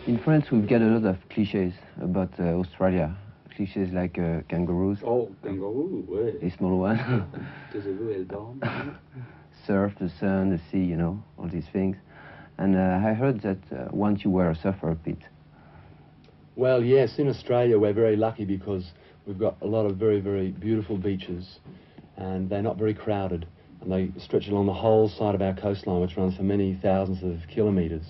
In France, we've got a lot of clichés about Australia. Clichés like kangaroos. Oh, kangaroo, ouais. A small one. Surf, the sun, the sea, you know, all these things. And I heard that once you were a surfer a bit. Well, yes, in Australia we're very lucky because we've got a lot of very, very beautiful beaches, and they're not very crowded, and they stretch along the whole side of our coastline, which runs for many thousands of kilometres.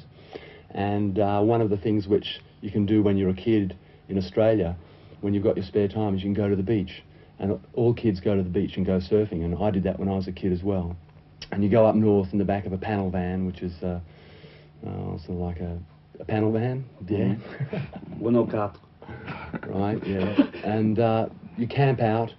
And one of the things which you can do when you're a kid in Australia, when you've got your spare time, is you can go to the beach. And all kids go to the beach and go surfing, and I did that when I was a kid as well. And you go up north in the back of a panel van, which is sort of like a panel van, yeah. 104. Right, yeah. And you camp out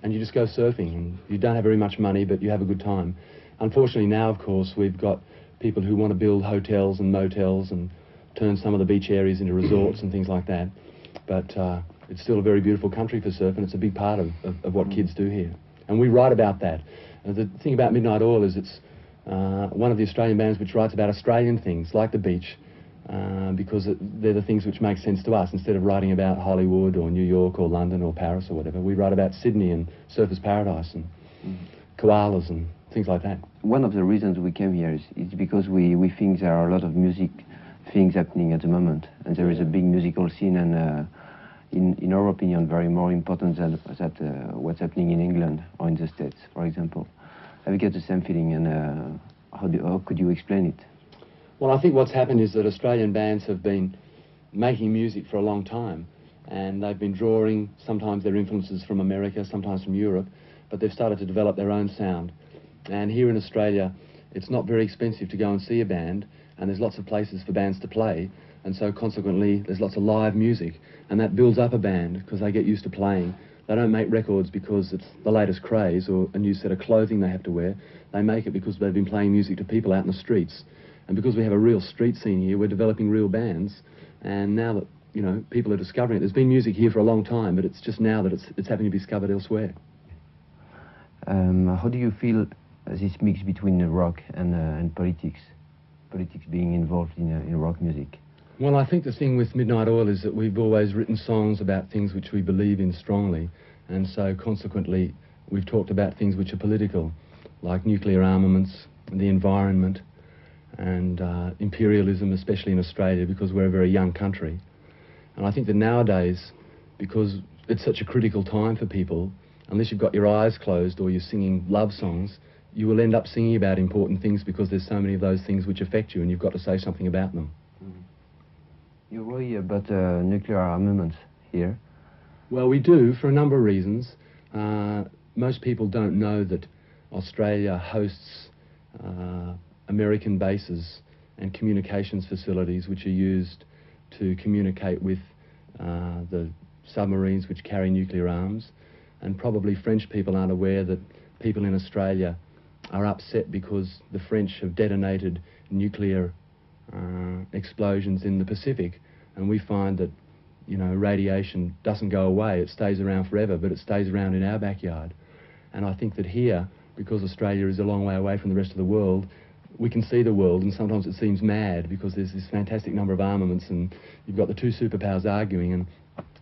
and you just go surfing, and you don't have very much money, but you have a good time. Unfortunately now, of course, we've got people who want to build hotels and motels and turn some of the beach areas into resorts and things like that. But it's still a very beautiful country for surf, and it's a big part of what kids do here. And we write about that. The thing about Midnight Oil is it's one of the Australian bands which writes about Australian things, like the beach, because they're the things which make sense to us. Instead of writing about Hollywood or New York or London or Paris or whatever, we write about Sydney and Surfers Paradise and koalas and things like that. One of the reasons we came here is because we think there are a lot of music things happening at the moment, and there is a big musical scene, and in our opinion, very more important than what's happening in England or in the States, for example. Have you got the same feeling, and how could you explain it? Well, I think what's happened is that Australian bands have been making music for a long time, and they've been drawing sometimes their influences from America, sometimes from Europe, but they've started to develop their own sound. And here in Australia, it's not very expensive to go and see a band, and there's lots of places for bands to play, and so consequently there's lots of live music, and that builds up a band because they get used to playing. They don't make records because it's the latest craze or a new set of clothing they have to wear. They make it because they've been playing music to people out in the streets. And because we have a real street scene here, we're developing real bands, and now that, you know, people are discovering it. There's been music here for a long time, but it's just now that it's having to be discovered elsewhere. How do you feel this mix between rock and politics? Politics being involved in rock music? Well, I think the thing with Midnight Oil is that we've always written songs about things which we believe in strongly, and so consequently we've talked about things which are political, like nuclear armaments, the environment, and imperialism, especially in Australia, because we're a very young country. And I think that nowadays, because it's such a critical time for people, unless you've got your eyes closed or you're singing love songs, you will end up singing about important things because there's so many of those things which affect you, and you've got to say something about them. You worry about nuclear armaments here? Well, we do, for a number of reasons. Most people don't know that Australia hosts American bases and communications facilities which are used to communicate with the submarines which carry nuclear arms. And probably French people aren't aware that people in Australia are upset because the French have detonated nuclear explosions in the Pacific, and we find that, you know, radiation doesn't go away. It stays around forever, but it stays around in our backyard. And I think that here, because Australia is a long way away from the rest of the world, we can see the world, and sometimes it seems mad because there's this fantastic number of armaments and you've got the two superpowers arguing, and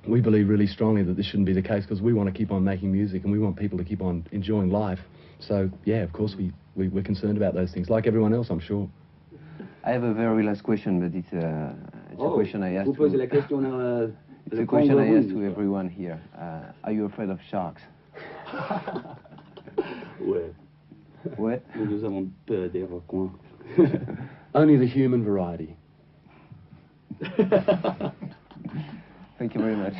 we believe really strongly that this shouldn't be the case because we want to keep on making music and we want people to keep on enjoying life. So, yeah, of course we're concerned about those things, like everyone else, I'm sure. I have a very last question, but it's a question I asked. It's a question I asked to everyone here. Are you afraid of sharks? Ouais. What? Nous avons peur des requins. Only the human variety. Thank you very much.